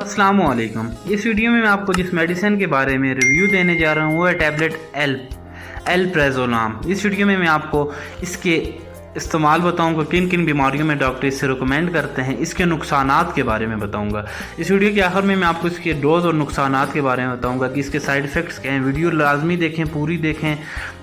अस्सलामुअलैकुम। इस वीडियो में मैं आपको जिस मेडिसिन के बारे में रिव्यू देने जा रहा हूँ वो है टैबलेट एल्प्राज़ोलाम। इस वीडियो में मैं आपको इसके इस्तेमाल बताऊंगा, किन किन बीमारियों में डॉक्टर इसे रिकमेंड करते हैं, इसके नुकसानात के बारे में बताऊंगा। इस वीडियो के आखिर में मैं आपको इसके डोज और नुकसानात के बारे में बताऊंगा कि इसके साइड इफ़ेक्ट्स क्या हैं। वीडियो लाजमी देखें, पूरी देखें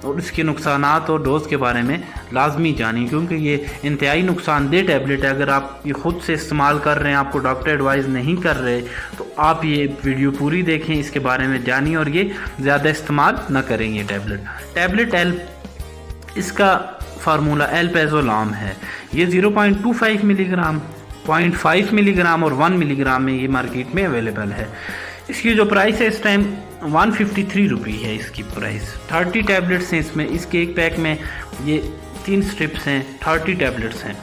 और इसके नुकसानात और डोज के बारे में लाजमी जानें, क्योंकि ये इंतहाई नुकसानदेह टैबलेट है। अगर आप ये ख़ुद से इस्तेमाल कर रहे हैं, आपको डॉक्टर एडवाइस नहीं कर रहे, तो आप ये वीडियो पूरी देखें, इसके बारे में जानिए और ये ज़्यादा इस्तेमाल न करें। ये टैबलेट इसका फार्मूला एल्प्राज़ोलाम है। ये 0.25 मिलीग्राम, 0.5 मिलीग्राम और 1 मिलीग्राम में ये मार्केट में अवेलेबल है। इसकी जो प्राइस है इस टाइम 153 रुपये है इसकी प्राइस। 30 टैबलेट्स हैं इसमें। इसके एक पैक में ये 3 स्ट्रिप्स हैं, 30 टैबलेट्स हैं।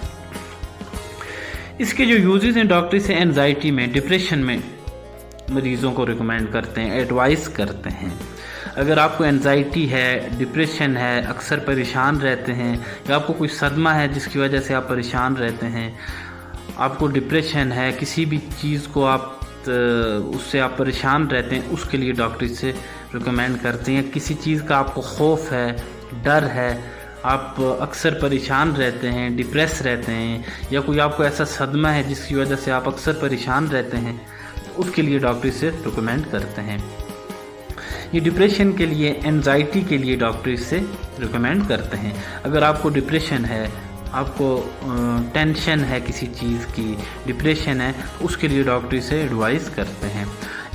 इसके जो यूजेस हैं, डॉक्टर इसे एनजाइटी में, डिप्रेशन में मरीज़ों को रिकमेंड करते हैं, एडवाइस करते हैं। अगर आपको एनजाइटी है, डिप्रेशन है, अक्सर परेशान रहते हैं, या आपको कोई सदमा है जिसकी वजह से आप परेशान रहते हैं, आपको डिप्रेशन है, किसी भी चीज़ को आप उससे आप परेशान रहते हैं, उसके लिए डॉक्टर इसे रिकमेंड करते हैं। किसी चीज़ का आपको खौफ है, डर है, आप अक्सर परेशान रहते हैं, डिप्रेस रहते हैं, या कोई आपको ऐसा सदमा है जिसकी वजह से आप अक्सर परेशान रहते हैं, तो उसके लिए डॉक्टर इसे रिकमेंड करते हैं। ये डिप्रेशन के लिए, एनजाइटी के लिए डॉक्टर इससे रिकमेंड करते हैं। अगर आपको डिप्रेशन है, आपको टेंशन है किसी चीज़ की, डिप्रेशन है, उसके लिए डॉक्टर इसे एडवाइस करते हैं।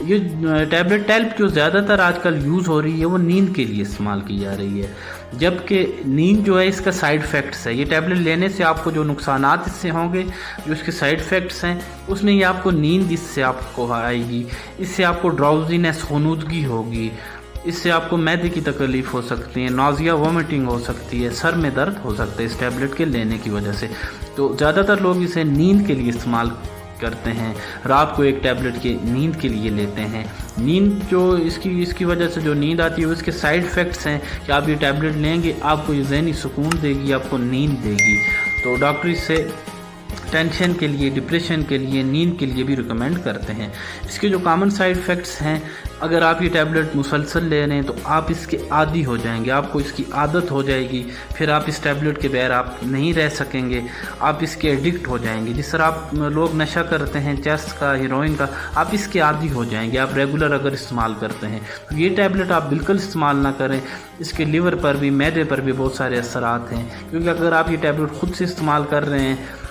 ये टैबलेट जो ज़्यादातर आजकल यूज़ हो रही है वो नींद के लिए इस्तेमाल की जा रही है, जबकि नींद जो है इसका साइड इफ़ेक्ट्स है। ये टैबलेट लेने से आपको जो नुकसानात इससे होंगे, जो इसके साइड इफ़ेक्ट्स हैं, उसमें ये आपको नींद इससे आपको आएगी, इससे आपको ड्राउजीनेस, खुनूदगी होगी, इससे आपको मैदे की तकलीफ़ हो सकती है, नाज़िया, वोमिटिंग हो सकती है, सर में दर्द हो सकता है इस टैबलेट के लेने की वजह से। तो ज़्यादातर लोग इसे नींद के लिए इस्तेमाल करते हैं, रात को एक टैबलेट के नींद के लिए लेते हैं। नींद जो इसकी वजह से जो नींद आती है, उसके साइड इफ़ेक्ट्स हैं कि आप ये टैबलेट लेंगे, आपको ये ज़हनी सुकून देगी, आपको नींद देगी। तो डॉक्टर इससे टेंशन के लिए, डिप्रेशन के लिए, नींद के लिए भी रिकमेंड करते हैं। इसके जो कॉमन साइड इफ़ेक्ट्स हैं, अगर आप ये टैबलेट मुसलसल ले रहे हैं तो आप इसके आदी हो जाएंगे, आपको इसकी आदत हो जाएगी, फिर आप इस टैबलेट के बगैर आप नहीं रह सकेंगे, आप इसके एडिक्ट हो जाएंगे। जिस तरह आप लोग नशा करते हैं चेस का, हीरोइन का, आप इसके आदी हो जाएंगे आप रेगुलर अगर इस्तेमाल करते हैं। तो ये टैबलेट आप बिल्कुल इस्तेमाल ना करें। इसके लीवर पर भी, मैदे पर भी बहुत सारे असरात हैं, क्योंकि अगर आप ये टैबलेट खुद से इस्तेमाल कर रहे हैं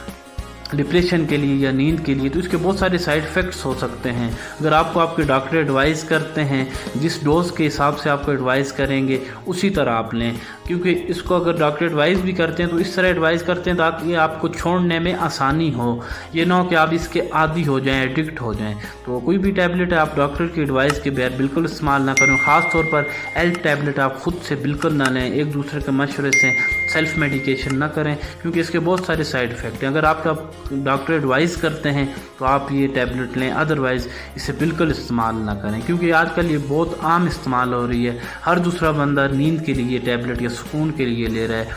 डिप्रेशन के लिए या नींद के लिए, तो इसके बहुत सारे साइड इफ़ेक्ट्स हो सकते हैं। अगर आपको आपके डॉक्टर एडवाइस करते हैं, जिस डोज के हिसाब से आपको एडवाइस करेंगे उसी तरह आप लें, क्योंकि इसको अगर डॉक्टर एडवाइस भी करते हैं तो इस तरह एडवाइस करते हैं ताकि आपको छोड़ने में आसानी हो, ये ना हो कि आप इसके आदी हो जाएं, एडिक्ट हो जाएं। तो कोई भी टैबलेट है आप डॉक्टर की एडवाइस के बगैर बिल्कुल इस्तेमाल ना करें। ख़ास तौर पर टैबलेट आप खुद से बिल्कुल ना लें, एक दूसरे के मशवरे से सेल्फ मेडिकेशन ना करें, क्योंकि इसके बहुत सारे साइड इफ़ेक्ट हैं। अगर आपका डॉक्टर एडवाइस करते हैं तो आप ये टैबलेट लें, अदरवाइज़ इसे बिल्कुल इस्तेमाल ना करें, क्योंकि आजकल ये बहुत आम इस्तेमाल हो रही है। हर दूसरा बंदा नींद के लिए टैबलेट या सुकून के लिए ले रहा है,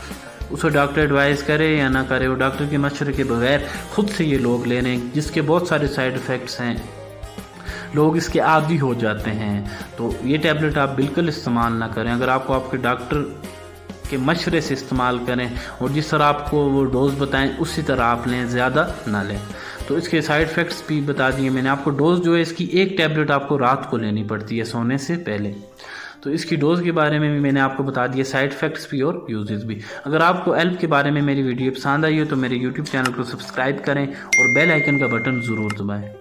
उसे डॉक्टर एडवाइस करे या ना करे, वो डॉक्टर के मशवरे के बगैर खुद से ये लोग ले रहे हैं, जिसके बहुत सारे साइड इफ़ेक्ट्स हैं, लोग इसके आदी हो जाते हैं। तो ये टैबलेट आप बिल्कुल इस्तेमाल ना करें। अगर आपको आपके डॉक्टर के मशवरे से इस्तेमाल करें और जिस तरह आपको वो डोज बताएं उसी तरह आप लें, ज़्यादा ना लें। तो इसके साइड इफ़ेक्ट्स भी बता दिए मैंने आपको। डोज जो है इसकी, एक टैबलेट आपको रात को लेनी पड़ती है सोने से पहले। तो इसकी डोज़ के बारे में भी मैंने आपको बता दिया, साइड इफ़ेक्ट्स भी और यूजेस भी। अगर आपको एल्प के बारे में मेरी वीडियो पसंद आई हो तो मेरे यूट्यूब चैनल को सब्सक्राइब करें और बेल आइकन का बटन ज़रूर दबाएँ।